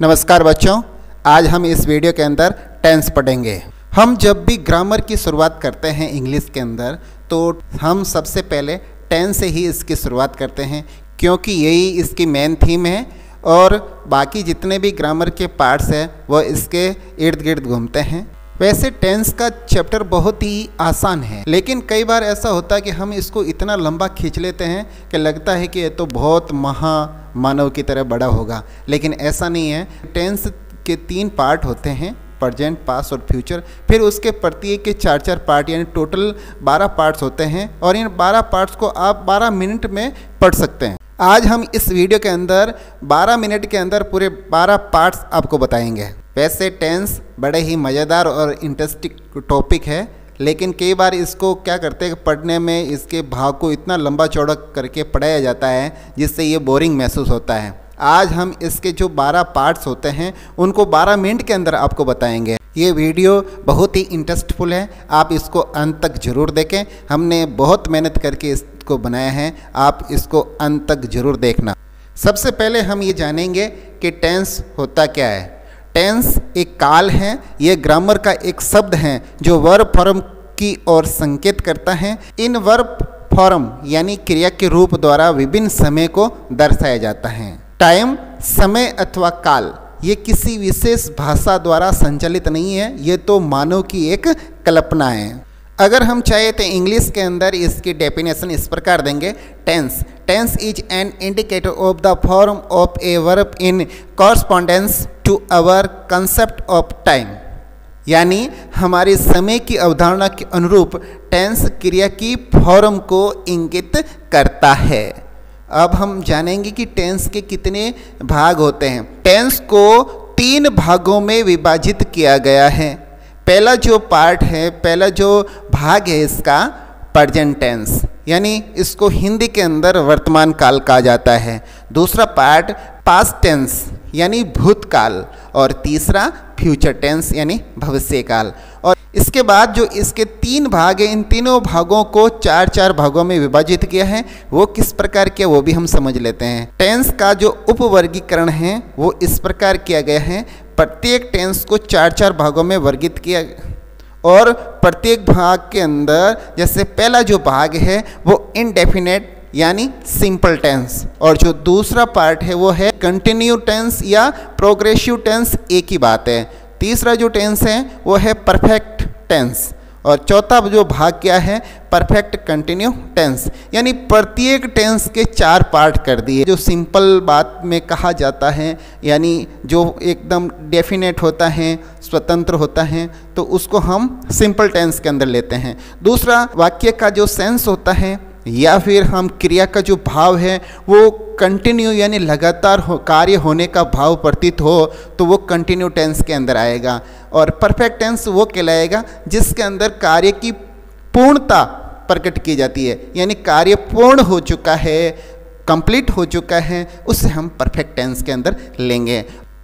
नमस्कार बच्चों, आज हम इस वीडियो के अंदर टेंस पढ़ेंगे। हम जब भी ग्रामर की शुरुआत करते हैं इंग्लिश के अंदर तो हम सबसे पहले टेंस से ही इसकी शुरुआत करते हैं, क्योंकि यही इसकी मेन थीम है और बाकी जितने भी ग्रामर के पार्ट्स हैं वो इसके इर्द गिर्द घूमते हैं। वैसे टेंस का चैप्टर बहुत ही आसान है, लेकिन कई बार ऐसा होता है कि हम इसको इतना लंबा खींच लेते हैं कि लगता है कि ये तो बहुत महामानव की तरह बड़ा होगा, लेकिन ऐसा नहीं है। टेंस के 3 पार्ट होते हैं, प्रेजेंट, पास्ट और फ्यूचर। फिर उसके प्रत्येक के 4-4 पार्ट यानी टोटल 12 पार्ट्स होते हैं और इन 12 पार्ट्स को आप 12 मिनट में पढ़ सकते हैं। आज हम इस वीडियो के अंदर 12 मिनट के अंदर पूरे 12 पार्ट्स आपको बताएंगे। वैसे टेंस बड़े ही मज़ेदार और इंटरेस्टिंग टॉपिक है, लेकिन कई बार इसको क्या करते हैं, पढ़ने में इसके भाव को इतना लंबा चौड़ा करके पढ़ाया जाता है जिससे ये बोरिंग महसूस होता है। आज हम इसके जो 12 पार्ट्स होते हैं उनको 12 मिनट के अंदर आपको बताएंगे। ये वीडियो बहुत ही इंटरेस्टफुल है, आप इसको अंत तक ज़रूर देखें। हमने बहुत मेहनत करके इसको बनाया है, आप इसको अंत तक ज़रूर देखना। सबसे पहले हम ये जानेंगे कि टेंस होता क्या है। टेंस एक काल है, ये ग्रामर का एक शब्द है जो वर्ब फॉर्म की ओर संकेत करता है। इन वर्ब फॉर्म यानी क्रिया के रूप द्वारा विभिन्न समय को दर्शाया जाता है। टाइम, समय अथवा काल, ये किसी विशेष भाषा द्वारा संचालित नहीं है, ये तो मानव की एक कल्पना है। अगर हम चाहे तो इंग्लिश के अंदर इसकी डेफिनेशन इस प्रकार देंगे। Tense is an indicator of the form of a verb in correspondence to our concept of time, यानी हमारी समय की अवधारणा के अनुरूप टेंस क्रिया की फॉर्म को इंगित करता है। अब हम जानेंगे कि टेंस के कितने भाग होते हैं। टेंस को 3 भागों में विभाजित किया गया है। पहला जो पार्ट है, पहला जो भाग है इसका प्रेजेंट टेंस, यानी इसको हिंदी के अंदर वर्तमान काल कहा जाता है। दूसरा पार्ट पास्ट टेंस यानी भूतकाल और तीसरा फ्यूचर टेंस यानी भविष्य काल। और इसके बाद जो इसके 3 भाग हैं, इन तीनों भागों को 4-4 भागों में विभाजित किया है। वो किस प्रकार किया वो भी हम समझ लेते हैं। टेंस का जो उपवर्गीकरण है वो इस प्रकार किया गया है। प्रत्येक टेंस को 4-4 भागों में वर्गित किया और प्रत्येक भाग के अंदर जैसे पहला जो भाग है वो इनडेफिनेट यानी सिंपल टेंस, और जो दूसरा पार्ट है वो है कंटिन्यू टेंस या प्रोग्रेसिव टेंस, एक ही बात है। तीसरा जो टेंस है वो है परफेक्ट टेंस और चौथा जो भाग क्या है परफेक्ट कंटिन्यू टेंस। यानी प्रत्येक टेंस के 4 पार्ट कर दिए। जो सिंपल बात में कहा जाता है यानी जो एकदम डेफिनेट होता है, स्वतंत्र होता है, तो उसको हम सिंपल टेंस के अंदर लेते हैं। दूसरा वाक्य का जो सेंस होता है या फिर हम क्रिया का जो भाव है वो कंटिन्यू यानी लगातार कार्य होने का भाव प्रतीत हो तो वो कंटिन्यू टेंस के अंदर आएगा। और परफेक्ट टेंस वो कहलाएगा जिसके अंदर कार्य की पूर्णता प्रकट की जाती है, यानी कार्य पूर्ण हो चुका है, कंप्लीट हो चुका है, उसे हम परफेक्ट टेंस के अंदर लेंगे।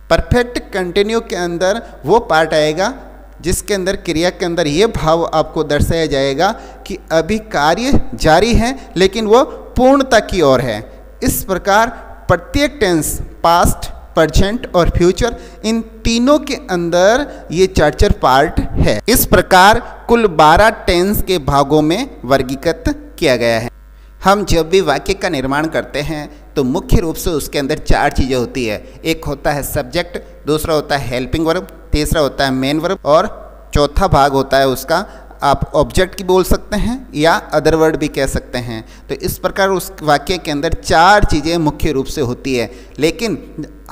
परफेक्ट कंटिन्यू के अंदर वो पार्ट आएगा जिसके अंदर क्रिया के अंदर ये भाव आपको दर्शाया जाएगा कि अभी कार्य जारी है लेकिन वो पूर्णता की ओर है। इस प्रकार प्रत्येक टेंस पास्ट, प्रेजेंट और फ्यूचर, इन तीनों के अंदर ये 4-4 पार्ट है। इस प्रकार कुल 12 टेंस के भागों में वर्गीकृत किया गया है। हम जब भी वाक्य का निर्माण करते हैं तो मुख्य रूप से उसके अंदर 4 चीज़ें होती है। एक होता है सब्जेक्ट, दूसरा होता है हेल्पिंग वर्ब, तीसरा होता है मेन वर्ब और चौथा भाग होता है उसका आप ऑब्जेक्ट की बोल सकते हैं या अदर वर्ड भी कह सकते हैं। तो इस प्रकार उस वाक्य के अंदर 4 चीज़ें मुख्य रूप से होती है। लेकिन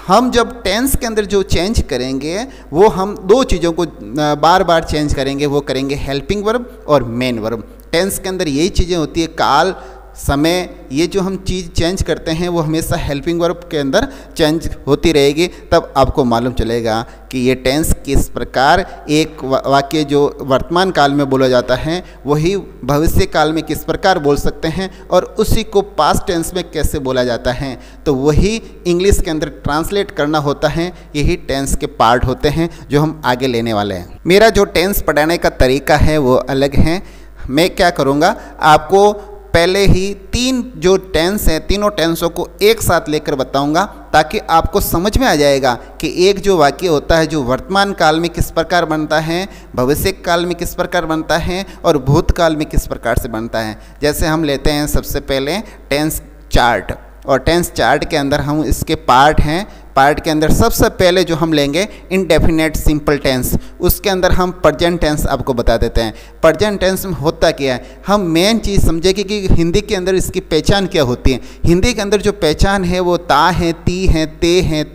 हम जब टेंस के अंदर जो चेंज करेंगे वो हम 2 चीज़ों को बार बार चेंज करेंगे, वो करेंगे हेल्पिंग वर्ब और मेन वर्ब। टेंस के अंदर यही चीज़ें होती है, काल, समय, ये जो हम चीज़ चेंज करते हैं वो हमेशा हेल्पिंग वर्ब के अंदर चेंज होती रहेगी। तब आपको मालूम चलेगा कि ये टेंस किस प्रकार एक वाक्य जो वर्तमान काल में बोला जाता है वही भविष्य काल में किस प्रकार बोल सकते हैं और उसी को पास्ट टेंस में कैसे बोला जाता है, तो वही इंग्लिश के अंदर ट्रांसलेट करना होता है। यही टेंस के पार्ट होते हैं जो हम आगे लेने वाले हैं। मेरा जो टेंस पढ़ाने का तरीका है वो अलग है। मैं क्या करूँगा, आपको पहले ही तीन जो टेंस हैं, तीनों टेंसों को एक साथ लेकर बताऊंगा ताकि आपको समझ में आ जाएगा कि एक जो वाक्य होता है जो वर्तमान काल में किस प्रकार बनता है, भविष्य काल में किस प्रकार बनता है और भूतकाल में किस प्रकार से बनता है। जैसे हम लेते हैं सबसे पहले टेंस चार्ट, और टेंस चार्ट के अंदर हम इसके पार्ट हैं। पार्ट के अंदर सबसे पहले जो हम लेंगे इंडेफिनेट सिंपल टेंस, उसके अंदर हम प्रेजेंट टेंस आपको बता देते हैं। प्रेजेंट टेंस में होता क्या है, हम मेन चीज़ समझेंगे कि हिंदी के अंदर इसकी पहचान क्या होती है। हिंदी के अंदर जो पहचान है वो ता है, ती है, ते हैं,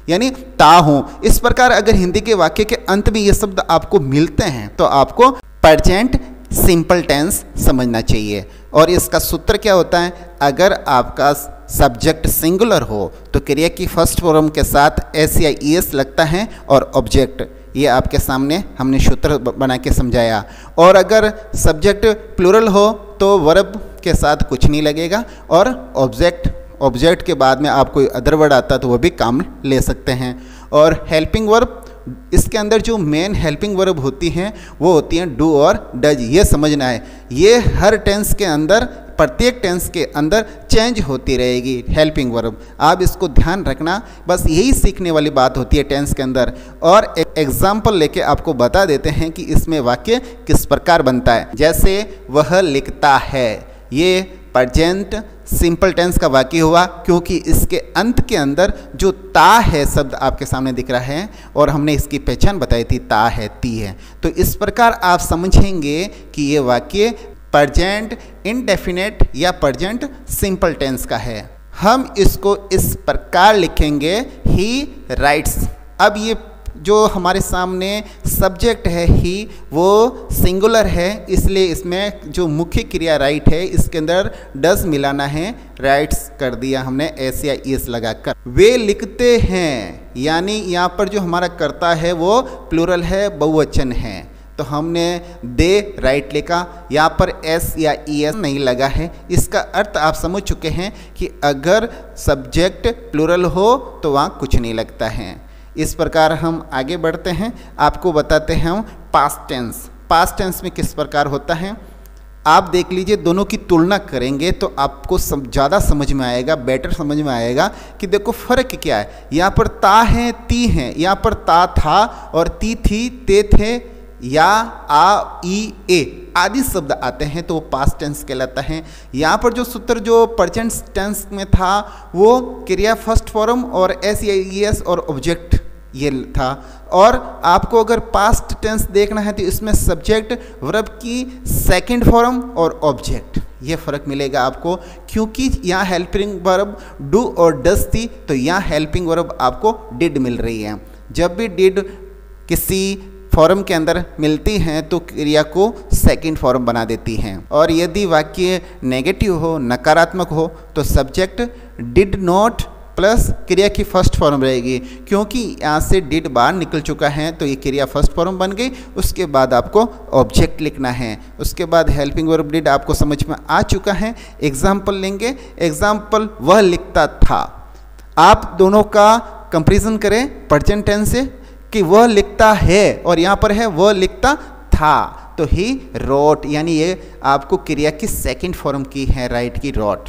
यानी ता हूँ। इस प्रकार अगर हिंदी के वाक्य के अंत में ये शब्द आपको मिलते हैं तो आपको प्रेजेंट सिंपल टेंस समझना चाहिए। और इसका सूत्र क्या होता है, अगर आपका सब्जेक्ट सिंगुलर हो तो क्रिया की फर्स्ट फॉर्म के साथ एस या ई एस लगता है और ऑब्जेक्ट, ये आपके सामने हमने सूत्र बना के समझाया। और अगर सब्जेक्ट प्लूरल हो तो वर्ब के साथ कुछ नहीं लगेगा और ऑब्जेक्ट के बाद में आप कोई अदर वर्ड आता तो वो भी काम ले सकते हैं। और हेल्पिंग वर्ब, इसके अंदर जो मेन हेल्पिंग वर्ब होती हैं वो होती हैं डू और डज, ये समझना है। ये हर टेंस के अंदर, प्रत्येक टेंस के अंदर चेंज होती रहेगी हेल्पिंग वर्ब, आप इसको ध्यान रखना। बस यही सीखने वाली बात होती है टेंस के अंदर। और एक एग्जाम्पल लेके आपको बता देते हैं कि इसमें वाक्य किस प्रकार बनता है। जैसे वह लिखता है, ये प्रेजेंट सिंपल टेंस का वाक्य हुआ क्योंकि इसके अंत के अंदर जो ता है शब्द आपके सामने दिख रहा है और हमने इसकी पहचान बताई थी, ता है, ती है। तो इस प्रकार आप समझेंगे कि ये वाक्य प्रेजेंट इंडेफिनेट या प्रेजेंट सिंपल टेंस का है। हम इसको इस प्रकार लिखेंगे, ही राइट्स। अब ये जो हमारे सामने सब्जेक्ट है ही, वो सिंगुलर है, इसलिए इसमें जो मुख्य क्रिया राइट है इसके अंदर डज मिलाना है, राइट्स कर दिया हमने एस या एस लगाकर। वे लिखते हैं, यानी यहाँ पर जो हमारा कर्ता है वो प्लूरल है, बहुवचन है, तो हमने दे राइट लिखा। यहाँ पर एस या ई एस नहीं लगा है। इसका अर्थ आप समझ चुके हैं कि अगर सब्जेक्ट प्लूरल हो तो वहाँ कुछ नहीं लगता है। इस प्रकार हम आगे बढ़ते हैं, आपको बताते हैं हम पास्ट टेंस। पास्ट टेंस में किस प्रकार होता है आप देख लीजिए, दोनों की तुलना करेंगे तो आपको ज़्यादा समझ में आएगा, बेटर समझ में आएगा कि देखो फ़र्क क्या है। यहाँ पर ता है, ती है, यहाँ पर ता था और ती थी, ते थे, या, आ, ई, ए आदि शब्द आते हैं तो वो पास्ट टेंस कहलाता है। यहाँ पर जो सूत्र जो प्रेजेंट टेंस में था वो क्रिया फर्स्ट फॉर्म और एस या ई एस और ऑब्जेक्ट ये था। और आपको अगर पास्ट टेंस देखना है तो इसमें सब्जेक्ट वर्ब की सेकंड फॉर्म और ऑब्जेक्ट, ये फ़र्क मिलेगा आपको। क्योंकि यहाँ हेल्पिंग वर्ब डू और डज थी तो यहाँ हेल्पिंग वर्ब आपको डिड मिल रही है। जब भी डिड किसी फॉर्म के अंदर मिलती हैं तो क्रिया को सेकंड फॉर्म बना देती हैं। और यदि वाक्य नेगेटिव हो, नकारात्मक हो, तो सब्जेक्ट डिड नॉट प्लस क्रिया की फर्स्ट फॉर्म रहेगी। क्योंकि यहाँ से डिड बाहर निकल चुका है तो ये क्रिया फर्स्ट फॉर्म बन गई। उसके बाद आपको ऑब्जेक्ट लिखना है। उसके बाद हेल्पिंग वर्ब डिड आपको समझ में आ चुका है। एग्जाम्पल लेंगे, एग्जाम्पल वह लिखता था। आप दोनों का कंपेरिजन करें प्रेजेंट टेंस से कि वह लिखता है और यहाँ पर है वह लिखता था, तो ही रोट, यानी ये आपको क्रिया की सेकंड फॉर्म की है, राइट की, रोट।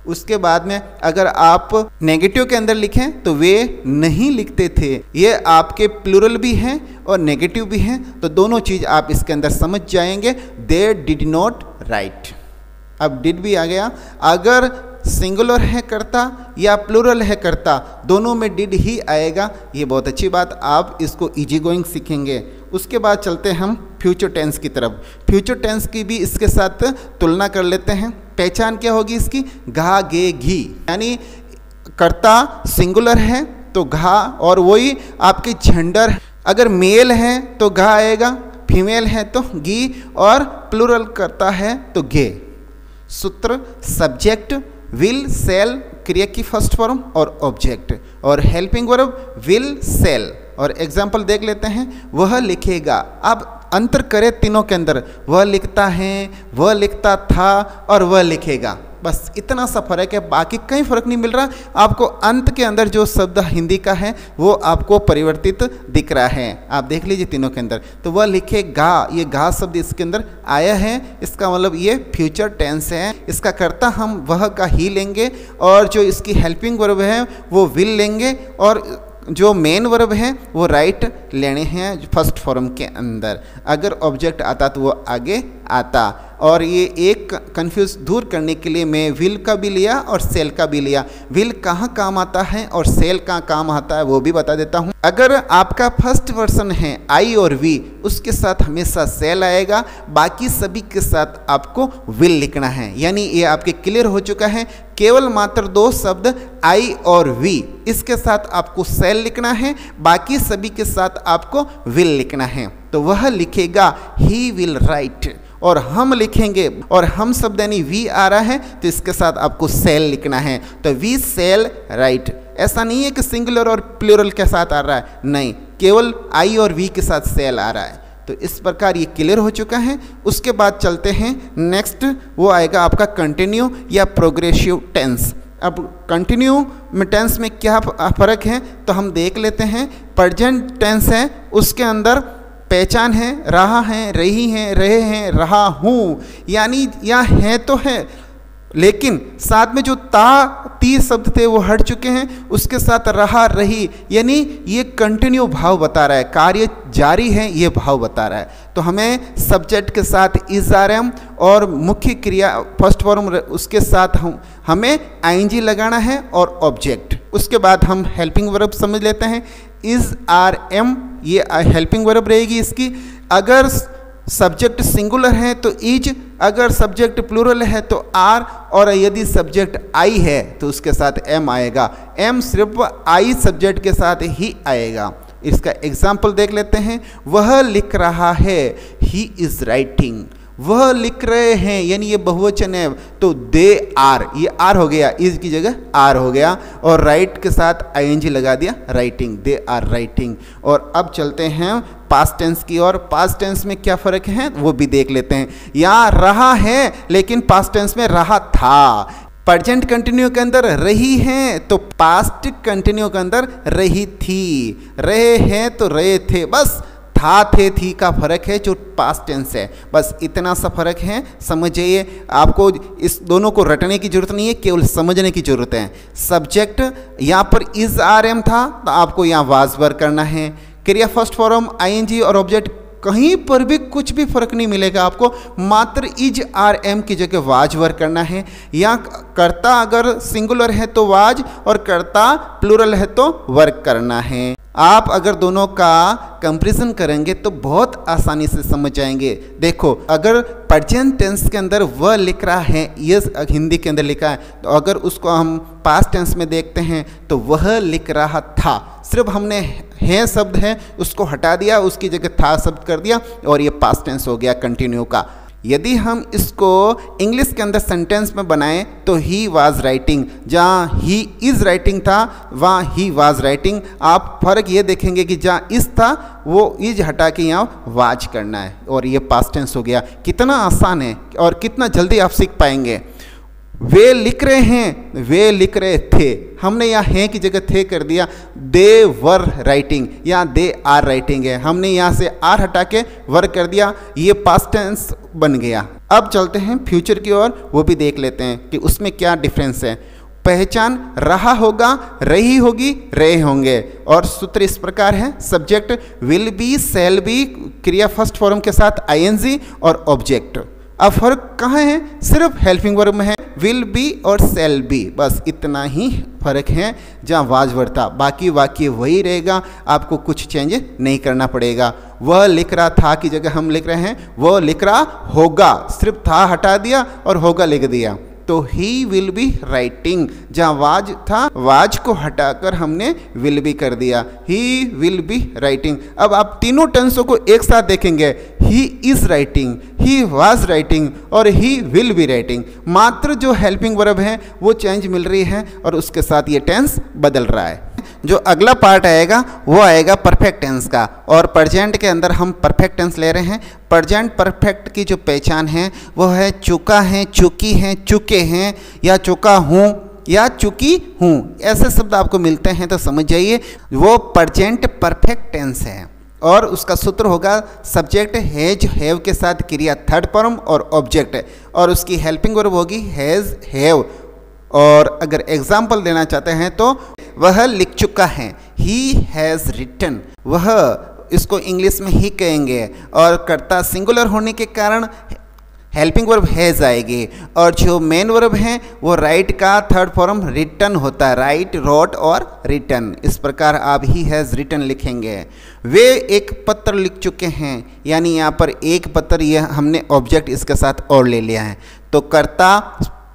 उसके बाद में अगर आप नेगेटिव के अंदर लिखें तो वे नहीं लिखते थे, ये आपके प्लूरल भी हैं और नेगेटिव भी हैं, तो दोनों चीज़ आप इसके अंदर समझ जाएंगे। दे डिड नॉट राइट, अब डिड भी आ गया। अगर सिंगुलर है कर्ता या प्लूरल है कर्ता, दोनों में डिड ही आएगा, ये बहुत अच्छी बात, आप इसको इजी गोइंग सीखेंगे। उसके बाद चलते हम फ्यूचर टेंस की तरफ। फ्यूचर टेंस की भी इसके साथ तुलना कर लेते हैं। पहचान क्या होगी इसकी, घा, गे, घी, यानी कर्ता सिंगुलर है तो घा, और वही आपके जेंडर, अगर मेल है तो घा आएगा, फीमेल है तो गी, और प्लूरल करता है तो गे। सूत्र सब्जेक्ट विल सेल क्रिया की फर्स्ट फॉर्म और ऑब्जेक्ट, और हेल्पिंग वर्ब विल सेल। और एग्जाम्पल देख लेते हैं, वह लिखेगा। अब अंतर करें तीनों के अंदर, वह लिखता है, वह लिखता था और वह लिखेगा, बस इतना सा फर्क है, बाकी कहीं फर्क नहीं मिल रहा। आपको अंत के अंदर जो शब्द हिंदी का है वो आपको परिवर्तित दिख रहा है। आप देख लीजिए तीनों के अंदर, तो वह लिखे गा, ये गा शब्द इसके अंदर आया है, इसका मतलब ये फ्यूचर टेंस है। इसका कर्ता हम वह का ही लेंगे और जो इसकी हेल्पिंग वर्ब है वो विल लेंगे और जो मेन वर्ब है वो राइट लेने हैं फर्स्ट फॉर्म के अंदर। अगर ऑब्जेक्ट आता तो वो आगे आता। और ये एक कंफ्यूज दूर करने के लिए मैं विल का भी लिया और सेल का भी लिया। विल कहाँ काम आता है और सेल कहाँ काम आता है वो भी बता देता हूँ। अगर आपका फर्स्ट वर्सन है आई और वी, उसके साथ हमेशा सेल आएगा, बाकी सभी के साथ आपको विल लिखना है। यानी ये आपके क्लियर हो चुका है। केवल मात्र दो शब्द आई और वी, इसके साथ आपको सेल लिखना है, बाकी सभी के साथ आपको विल लिखना है। तो वह लिखेगा ही विल राइट, और हम लिखेंगे और हम शब्द यानी वी आ रहा है तो इसके साथ आपको सेल लिखना है। तो वी सेल राइट। ऐसा नहीं है कि सिंगुलर और प्लूरल के साथ आ रहा है, नहीं, केवल आई और वी के साथ सेल आ रहा है। तो इस प्रकार ये क्लियर हो चुका है। उसके बाद चलते हैं नेक्स्ट, वो आएगा आपका कंटिन्यू या प्रोग्रेसिव टेंस। अब कंटिन्यू में टेंस में क्या फ़र्क है तो हम देख लेते हैं। प्रेजेंट टेंस है, उसके अंदर पहचान है, रहा है, रही है, रहे हैं, रहा हूँ, यानी या है तो है, लेकिन साथ में जो ती शब्द थे वो हट चुके हैं, उसके साथ रहा रही, यानी ये कंटिन्यू भाव बता रहा है, कार्य जारी है ये भाव बता रहा है। तो हमें सब्जेक्ट के साथ इज आर एम और मुख्य क्रिया फर्स्ट फॉर्म उसके साथ हमें आईएनजी लगाना है और ऑब्जेक्ट। उसके बाद हम हेल्पिंग वर्ब समझ लेते हैं। इज आर एम ये हेल्पिंग वर्ब रहेगी इसकी। अगर सब्जेक्ट सिंगुलर है तो इज, अगर सब्जेक्ट प्लूरल है तो आर, और यदि सब्जेक्ट आई है तो उसके साथ एम आएगा। एम सिर्फ आई सब्जेक्ट के साथ ही आएगा। इसका एग्जाम्पल देख लेते हैं। वह लिख रहा है, ही इज राइटिंग। वह लिख रहे हैं यानी ये बहुवचन है तो दे आर, ये आर हो गया, इज की जगह आर हो गया, और राइट के साथ आईएनजी लगा दिया, राइटिंग, दे आर राइटिंग। और अब चलते हैं पास्ट टेंस की ओर। पास्ट टेंस में क्या फ़र्क है वो भी देख लेते हैं। यहाँ रहा है लेकिन पास्ट टेंस में रहा था। प्रेजेंट कंटिन्यू के अंदर रही हैं तो पास्ट कंटिन्यू के अंदर रही थी। रहे हैं तो रहे थे, बस था थे थी का फर्क है जो पास्ट टेंस है, बस इतना सा फर्क है। समझिए, आपको इस दोनों को रटने की जरूरत नहीं है, केवल समझने की जरूरत है। सब्जेक्ट यहाँ पर इज आर एम था तो आपको यहाँ वाज वर करना है। क्रिया फर्स्ट फॉर्म आईएनजी और ऑब्जेक्ट, कहीं पर भी कुछ भी फर्क नहीं मिलेगा आपको, मात्र इज आर एम की जगह वाज वर करना है। या कर्ता अगर सिंगुलर है तो वाज और कर्ता प्लूरल है तो वर्क करना है। आप अगर दोनों का कंपैरिजन करेंगे तो बहुत आसानी से समझ जाएंगे। देखो, अगर प्रेजेंट टेंस के अंदर वह लिख रहा है, ये हिंदी के अंदर लिखा है, तो अगर उसको हम पास्ट टेंस में देखते हैं तो वह लिख रहा था, सिर्फ हमने है शब्द है उसको हटा दिया, उसकी जगह था शब्द कर दिया और ये पास्ट टेंस हो गया कंटिन्यू का। यदि हम इसको इंग्लिश के अंदर सेंटेंस में बनाएं तो ही वाज राइटिंग, जहाँ ही इज़ राइटिंग था वहाँ ही वाज राइटिंग। आप फर्क ये देखेंगे कि जहाँ इस था वो इज हटा के यहाँ वाज करना है और ये पास्ट टेंस हो गया। कितना आसान है और कितना जल्दी आप सीख पाएंगे। वे लिख रहे हैं, वे लिख रहे थे, हमने यहाँ हैं की जगह थे कर दिया। दे वर राइटिंग, यहाँ दे आर राइटिंग है, हमने यहाँ से आर हटा के वर कर दिया, ये पास्ट टेंस बन गया। अब चलते हैं फ्यूचर की ओर, वो भी देख लेते हैं कि उसमें क्या डिफरेंस है। पहचान रहा होगा, रही होगी, रहे होंगे, और सूत्र इस प्रकार है। Subject will be, shall be, क्रिया फर्स्ट फॉर्म के साथ आईएनजी और ऑब्जेक्ट। अब फर्क कहाँ है? सिर्फ हेल्पिंग वर्ब में है, विल बी और शैल बी, बस इतना ही फर्क है जहाँ वाज वर्ड था। बाकी वाक्य वही रहेगा, आपको कुछ चेंज नहीं करना पड़ेगा। वह लिख रहा था की जगह हम लिख रहे हैं वह लिख रहा होगा, सिर्फ था हटा दिया और होगा लिख दिया। तो ही विल बी राइटिंग, जहाँ वाज था वाज को हटाकर हमने विल बी कर दिया, ही विल बी राइटिंग। अब आप तीनों टेंसों को एक साथ देखेंगे, he is writing, he was writing और ही विल बी राइटिंग। मात्र जो हेल्पिंग वर्ब है वो चेंज मिल रही है और उसके साथ ये टेंस बदल रहा है। जो अगला पार्ट आएगा वो आएगा परफेक्ट टेंस का। और प्रेजेंट के अंदर हम परफेक्ट टेंस ले रहे हैं। प्रेजेंट परफेक्ट की जो पहचान है वो है चुका है, चुकी हैं, चुके हैं, या चुका हूँ या चुकी हूँ, ऐसे शब्द आपको मिलते हैं तो समझ जाइए वो प्रेजेंट परफेक्ट टेंस है। और उसका सूत्र होगा सब्जेक्ट हैज हैव के साथ क्रिया थर्ड फॉर्म और ऑब्जेक्ट, और उसकी हेल्पिंग वर्ब होगी हैज हैव। और अगर एग्जाम्पल देना चाहते हैं तो वह लिख चुका है, ही हैज़ रिटन, वह इसको इंग्लिश में ही कहेंगे, और कर्ता सिंगुलर होने के कारण हेल्पिंग वर्ब हैज़ आएगी। और जो मेन वर्ब हैं वो राइट का थर्ड फॉर्म रिटन होता है, राइट, रोट और रिटन। इस प्रकार आप ही हैज़ रिटन लिखेंगे। वे एक पत्र लिख चुके हैं, यानी यहाँ पर एक पत्र, यह हमने ऑब्जेक्ट इसके साथ और ले लिया है। तो कर्ता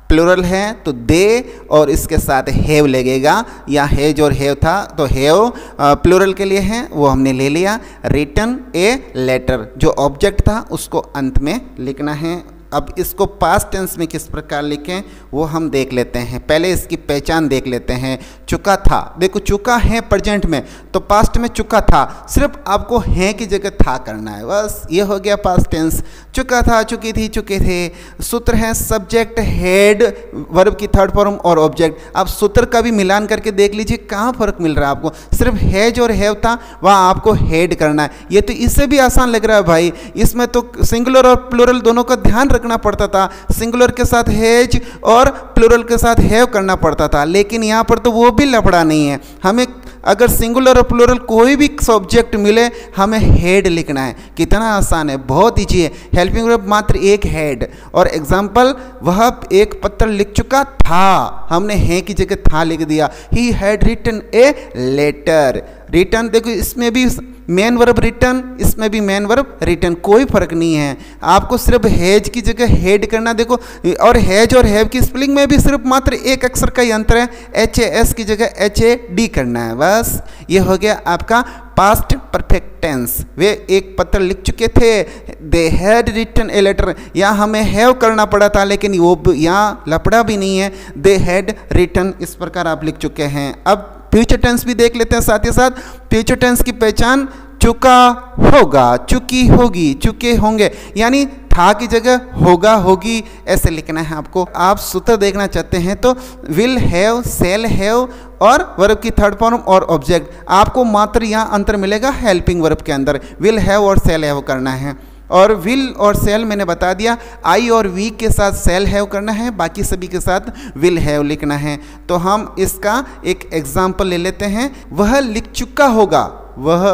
प्लूरल है तो दे, और इसके साथ हैव लगेगा, या हैज और हैव था तो हैव प्लूरल के लिए है, वो हमने ले लिया। रिटन ए लेटर, जो ऑब्जेक्ट था उसको अंत में लिखना है। अब इसको पास्ट टेंस में किस प्रकार लिखें वो हम देख लेते हैं। पहले इसकी पहचान देख लेते हैं। चुका था, देखो चुका है प्रेजेंट में, तो पास्ट में चुका था, सिर्फ आपको है की जगह था करना है, बस ये हो गया पास्ट टेंस। चुका था, चुकी थी, चुके थे। सूत्र है सब्जेक्ट हेड वर्ब की थर्ड फॉर्म और ऑब्जेक्ट। आप सूत्र का भी मिलान करके देख लीजिए कहाँ फर्क मिल रहा है आपको। सिर्फ हैज और हैव था, वहाँ आपको हेड करना है। ये तो इससे भी आसान लग रहा है भाई, इसमें तो सिंगुलर और प्लूरल दोनों का ध्यान रखना पड़ता था। सिंगुलर के साथ हैज और प्लूरल के साथ हैव करना पड़ता था, लेकिन यहाँ पर तो वो भी लफड़ा नहीं है। हमें अगर सिंगुलर और प्लूरल कोई भी सब्जेक्ट मिले हमें हेड लिखना है। कितना आसान है, बहुत ईजी है। हेल्पिंग वर्ब मात्र एक हेड। और एग्जाम्पल, वह एक पत्र लिख चुका था, हमने है की जगह था लिख दिया। He had written a letter. Written देखो इसमें भी मेन वर्ब रिटन, इसमें भी मेन वर्ब रिटन, कोई फर्क नहीं है। आपको सिर्फ हैज की जगह हेड करना। देखो, और हैज और हैव की स्पेलिंग में भी सिर्फ मात्र एक अक्षर का ही अंतर है, HAS की जगह HAD करना है, बस ये हो गया आपका पास्ट परफेक्ट टेंस। वे एक पत्र लिख चुके थे, they had written a letter. यहाँ हमें हैव करना पड़ा था, लेकिन वो यहाँ लपड़ा भी नहीं है, दे हैड रिटन। इस प्रकार आप लिख चुके हैं। अब फ्यूचर टेंस भी देख लेते हैं साथ ही साथ। फ्यूचर टेंस की पहचान चुका होगा, चुकी होगी, चुके होंगे, यानी था की जगह होगा, होगी, ऐसे लिखना है आपको। आप सूत्र देखना चाहते हैं तो विल हैव, सेल हैव और वर्ब की थर्ड फॉर्म और ऑब्जेक्ट। आपको मात्र यहाँ अंतर मिलेगा हेल्पिंग वर्ब के अंदर, विल हैव और सेल हैव करना है। और विल और सेल मैंने बता दिया, आई और वी के साथ सेल हैव करना है, बाकी सभी के साथ विल हैव लिखना है। तो हम इसका एक एग्जाम्पल ले लेते हैं। वह लिख चुका होगा, वह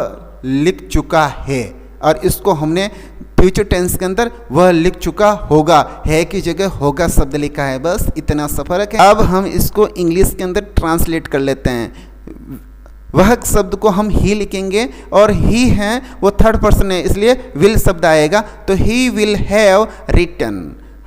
लिख चुका है, और इसको हमने फ्यूचर टेंस के अंदर वह लिख चुका होगा, है की जगह होगा शब्द लिखा है, बस इतना सा फर्क है। अब हम इसको इंग्लिश के अंदर ट्रांसलेट कर लेते हैं। वह शब्द को हम ही लिखेंगे, और ही है वो थर्ड पर्सन है, इसलिए विल शब्द आएगा, तो ही विल हैव रिटन।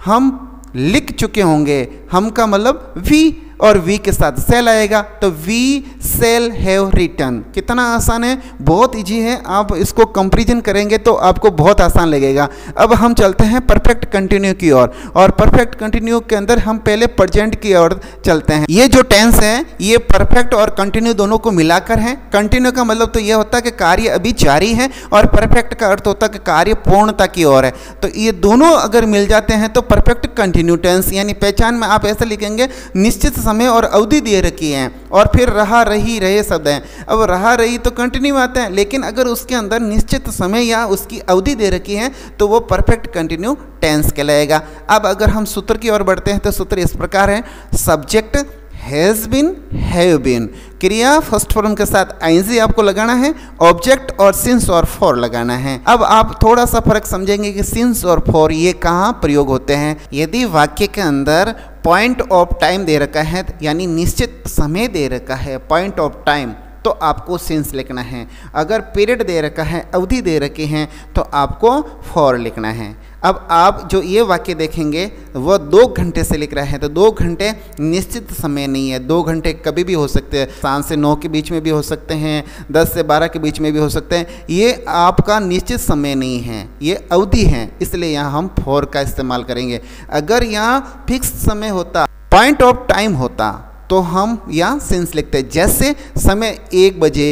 हम लिख चुके होंगे, हम का मतलब वी, और वी के साथ सेल आएगा, तो वी सेल हैव रिटन। कितना आसान है, बहुत इजी है। आप इसको कंपैरिजन करेंगे तो आपको बहुत आसान लगेगा। अब हम चलते हैं परफेक्ट कंटिन्यू की ओर, और परफेक्ट कंटिन्यू के अंदर हम पहले प्रेजेंट की ओर चलते हैं। ये जो टेंस है ये परफेक्ट और कंटिन्यू दोनों को मिलाकर है। कंटिन्यू का मतलब तो यह होता है कि कार्य अभी जारी है, और परफेक्ट का अर्थ होता है कि कार्य पूर्णता की ओर है। तो ये दोनों अगर मिल जाते हैं तो परफेक्ट कंटिन्यू टेंस, यानी पहचान में आप ऐसे लिखेंगे निश्चित समय और अवधि दे रखी है, और फिर रहा, रही, रहे शब्द हैं। अब रहा, रही तो कंटिन्यू आते हैं, लेकिन अगर उसके अंदर निश्चित समय या उसकी अवधि दे रखी है तो वो परफेक्ट कंटिन्यू टेंस कहलाएगा। अब अगर हम सूत्र की ओर बढ़ते हैं तो सूत्र इस प्रकार है। Subject has been, have been, क्रिया फर्स्ट फॉर्म के साथ आईएनजी आपको लगाना है, ऑब्जेक्ट और सिंस और फॉर लगाना है। अब आप थोड़ा सा फर्क समझेंगे कि सिंस और फॉर ये कहाँ प्रयोग होते हैं। यदि वाक्य के अंदर पॉइंट ऑफ टाइम दे रखा है, यानी निश्चित समय दे रखा है, पॉइंट ऑफ टाइम, तो आपको सिंस लिखना है। अगर पीरियड दे रखा है, अवधि दे रखी है, तो आपको फॉर लिखना है। अब आप जो ये वाक्य देखेंगे वह 2 घंटे से लिख रहा है, तो 2 घंटे निश्चित समय नहीं है। 2 घंटे कभी भी हो सकते हैं, 7 से 9 के बीच में भी हो सकते हैं, 10 से 12 के बीच में भी हो सकते हैं। ये आपका निश्चित समय नहीं है, ये अवधि है, इसलिए यहाँ हम फॉर का इस्तेमाल करेंगे। अगर यहाँ फिक्स समय होता, पॉइंट ऑफ टाइम होता, तो हम यहाँ सिंस लिखते हैं। जैसे समय 1 बजे,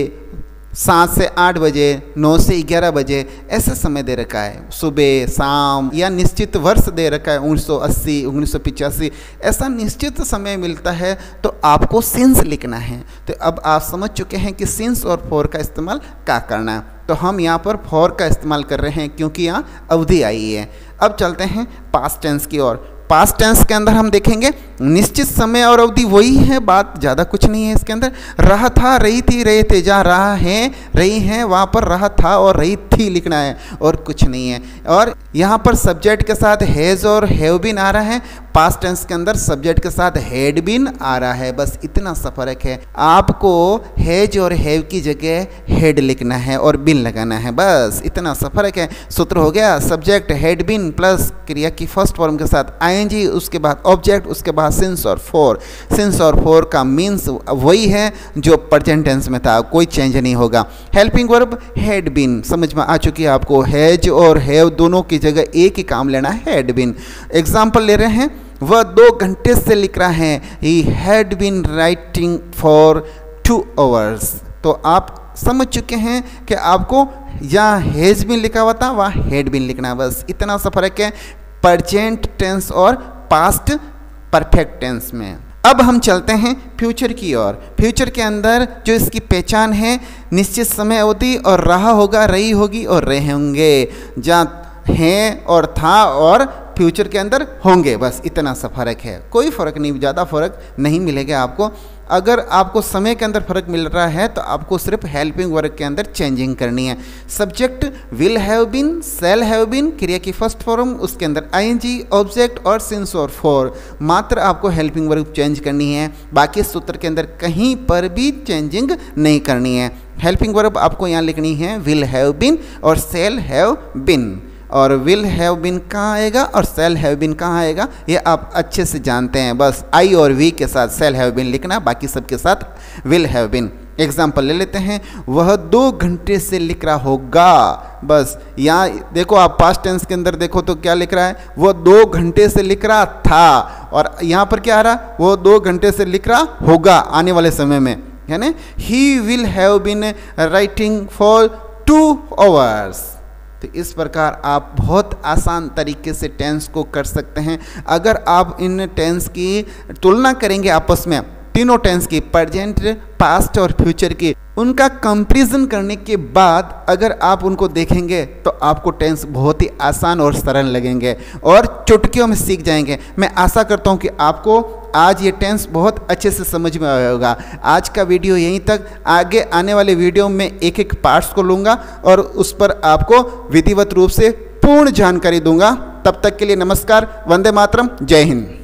7 से 8 बजे, 9 से 11 बजे, ऐसा समय दे रखा है, सुबह शाम, या निश्चित वर्ष दे रखा है 1980, 1985, ऐसा निश्चित समय मिलता है तो आपको सिंस लिखना है। तो अब आप समझ चुके हैं कि सिंस और फॉर का इस्तेमाल क्या करना है। तो हम यहाँ पर फॉर का इस्तेमाल कर रहे हैं क्योंकि यहाँ अवधि आई है। अब चलते हैं पास्ट टेंस की ओर। पास्ट टेंस के अंदर हम देखेंगे निश्चित समय और अवधि वही है, बात ज़्यादा कुछ नहीं है इसके अंदर। रहा था, रही थी, रहे थे, जहाँ रहा है, रही हैं, वहाँ पर रहा था और रही थी लिखना है और कुछ नहीं है। और यहाँ पर सब्जेक्ट के साथ हैज़ और हैव बीन आ रहा है, पास्ट टेंस के अंदर सब्जेक्ट के साथ हैड बीन आ रहा है। बस इतना सा फर्क है। आपको हैज और हैव की जगह हैड लिखना है और बीन लगाना है, बस इतना सा फर्क है। सूत्र हो गया, सब्जेक्ट हैड बीन प्लस क्रिया की फर्स्ट फॉर्म के साथ आईएनजी, उसके बाद ऑब्जेक्ट, उसके बाद सिंस और फॉर। सिंस और फॉर का मीन्स वही है जो प्रेजेंट टेंस में था, कोई चेंज नहीं होगा। हेल्पिंग वर्ब हैड बीन समझ में आ चुकी है आपको। हैज और हैव दोनों की जगह एक ही काम लेना है, हैड बीन। एग्जाम्पल ले रहे हैं, वह 2 घंटे से लिख रहा है, he had been writing for 2 hours। तो आप समझ चुके हैं कि आपको यहाँ हैज बीन लिखा हुआ था, वहाँ हैड बीन लिखना है, बस इतना सा फर्क है प्रेजेंट टेंस और पास्ट परफेक्ट टेंस में। अब हम चलते हैं फ्यूचर की ओर। फ्यूचर के अंदर जो इसकी पहचान है, निश्चित समय अवधि और रहा होगा, रही होगी और रहे होंगे। जहाँ हैं और था और फ्यूचर के अंदर होंगे, बस इतना सा फर्क है, कोई फ़र्क नहीं, ज़्यादा फर्क नहीं मिलेगा आपको। अगर आपको समय के अंदर फर्क मिल रहा है तो आपको सिर्फ हेल्पिंग वर्ब के अंदर चेंजिंग करनी है। Subject will have been, shall have been, क्रिया की फर्स्ट फॉर्म, उसके अंदर आईएनजी, ऑब्जेक्ट और सिंस और फॉर, मात्र आपको हेल्पिंग वर्ब चेंज करनी है। बाकी सूत्र के अंदर कहीं पर भी चेंजिंग नहीं करनी है। हेल्पिंग वर्ब आपको यहाँ लिखनी है विल हैव बीन और शैल हैव बीन। और विल हैव बीन कहाँ आएगा और शैल हैव बीन कहाँ आएगा, ये आप अच्छे से जानते हैं। बस आई और वी के साथ शैल हैव बीन लिखना, बाकी सब के साथ विल हैव बीन। एग्जाम्पल ले लेते हैं, वह 2 घंटे से लिख रहा होगा। बस यहाँ देखो, आप पास्ट टेंस के अंदर देखो तो क्या लिख रहा है, वो 2 घंटे से लिख रहा था, और यहाँ पर क्या आ रहा, वो 2 घंटे से लिख रहा होगा आने वाले समय में, है ना। He will have been writing for 2 hours। तो इस प्रकार आप बहुत आसान तरीके से टेंस को कर सकते हैं। अगर आप इन टेंस की तुलना करेंगे आपस में, तीनों टेंस की, प्रेजेंट, पास्ट और फ्यूचर की, उनका कंपैरिजन करने के बाद अगर आप उनको देखेंगे तो आपको टेंस बहुत ही आसान और सरल लगेंगे और चुटकियों में सीख जाएंगे। मैं आशा करता हूं कि आपको आज ये टेंस बहुत अच्छे से समझ में आया होगा। आज का वीडियो यहीं तक, आगे आने वाले वीडियो में एक एक पार्ट्स को लूँगा और उस पर आपको विधिवत रूप से पूर्ण जानकारी दूंगा। तब तक के लिए नमस्कार, वंदे मातरम, जय हिंद।